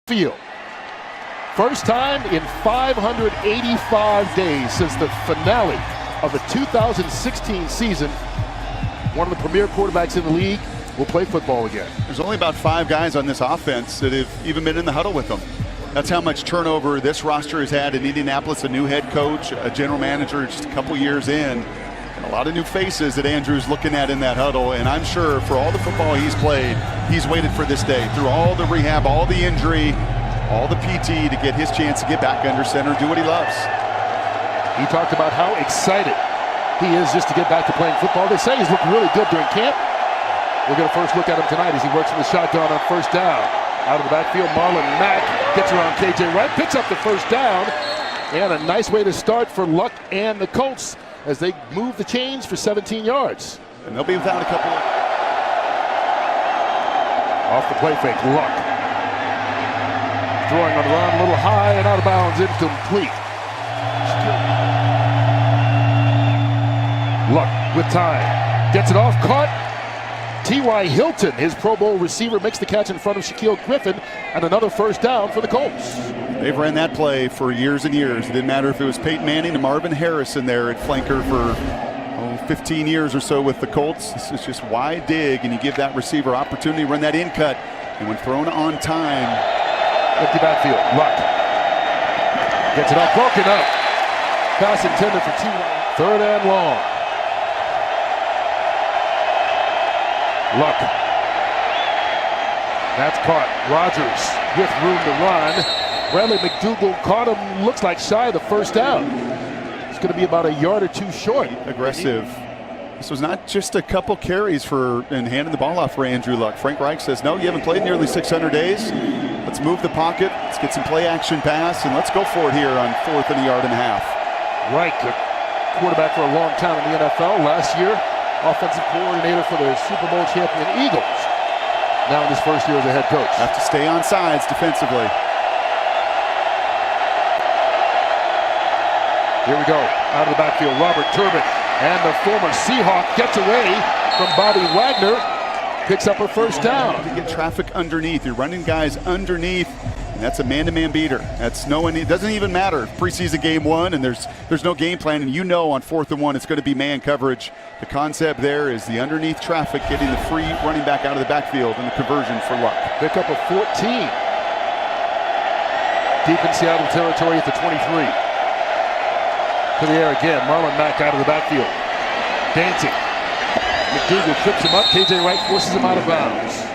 field. First time in 585 days since the finale of the 2016 season. One of the premier quarterbacks in the league will play football again. There's only about 5 guys on this offense that have even been in the huddle with them. That's how much turnover this roster has had in Indianapolis. A new head coach, a general manager just a couple years in. And a lot of new faces that Andrew's looking at in that huddle. And I'm sure for all the football he's played, he's waited for this day. Through all the rehab, all the injury, all the PT to get his chance to get back under center, do what he loves. He talked about how excited he is just to get back to playing football. They say he's looked really good during camp. We'll get a first look at him tonight as he works in the shotgun on first down. Out of the backfield, Marlon Mack gets around KJ Wright, picks up the first down, and a nice way to start for Luck and the Colts as they move the chains for 17 yards. And they'll be without a couple of... Off the play fake, Luck. Throwing on the run, a little high and out of bounds, incomplete. Luck with time, gets it off, caught. T.Y. Hilton, his Pro Bowl receiver, makes the catch in front of Shaquille Griffin, and another first down for the Colts. They've ran that play for years and years. It didn't matter if it was Peyton Manning or Marvin Harrison there at flanker for 15 years or so with the Colts. This is just wide dig, and you give that receiver opportunity to run that in cut. And when thrown on time, empty backfield, Luck gets it up, broken up. Pass intended for T.Y. Third and long. Luck. That's caught. Rodgers with room to run. Bradley McDougal caught him, looks like shy of the first down. It's going to be about a yard or two short. Aggressive. This was not just a couple carries and handing the ball off for Andrew Luck. Frank Reich says, no, you haven't played nearly 600 days. Let's move the pocket. Let's get some play action pass, and let's go for it here on 4th and a yard and a half. Reich, a quarterback for a long time in the NFL. Last year, offensive coordinator for the Super Bowl champion Eagles. Now in his first year as a head coach. Have to stay on sides defensively. Here we go. Out of the backfield, Robert Turbin. And the former Seahawk gets away from Bobby Wagner. Picks up a first down. To get traffic underneath. You're running guys underneath. And that's a man-to-man beater. That's it doesn't even matter. Preseason game 1 and there's no game plan, and you know on 4th and 1 it's going to be man coverage. The concept there is the underneath traffic, getting the free running back out of the backfield, and the conversion for Luck. Pick up a 14. Deep in Seattle territory at the 23. To the air again. Marlon Mack out of the backfield. Dancing. McDougal trips him up. KJ Wright forces him out of bounds.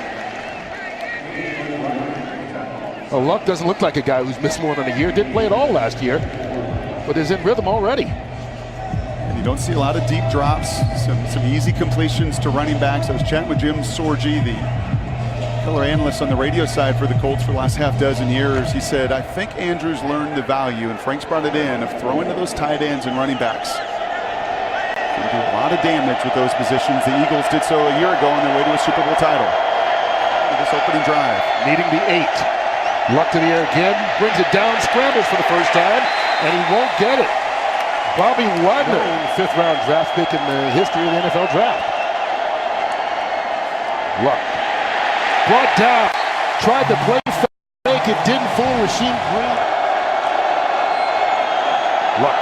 Well, Luck doesn't look like a guy who's missed more than a year. Didn't play at all last year, but is in rhythm already. And you don't see a lot of deep drops, some easy completions to running backs. I was chatting with Jim Sorgi, the color analyst on the radio side for the Colts for the last half dozen years. He said, I think Andrew's learned the value, and Frank's brought it in, of throwing to those tight ends and running backs. They do a lot of damage with those positions. The Eagles did so a year ago on their way to a Super Bowl title. This opening drive. Needing the 8. Luck to the air again, brings it down, scrambles for the first time, and he won't get it. Bobby Wagner, 5th round draft pick in the history of the NFL draft. Luck. Brought down, tried to play fake, it didn't fool Rasheem Green. Luck,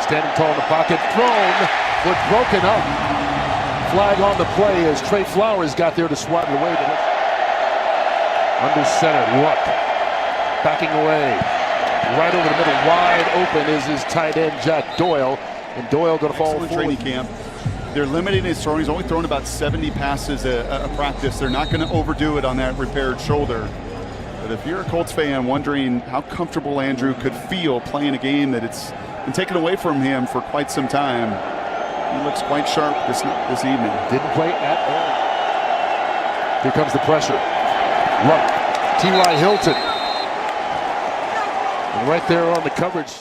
standing tall in the pocket, thrown, but broken up. Flag on the play as Trey Flowers got there to swat it away. Under center, Luck, backing away, right over the middle, wide open is his tight end, Jack Doyle, and Doyle going to fall forward. Training camp. They're limiting his throwing. He's only thrown about 70 passes a practice. They're not going to overdo it on that repaired shoulder. But if you're a Colts fan wondering how comfortable Andrew could feel playing a game that it's been taken away from him for quite some time, he looks quite sharp this evening. Didn't play at all. Here comes the pressure. Luck, T.Y. Hilton, and right there on the coverage.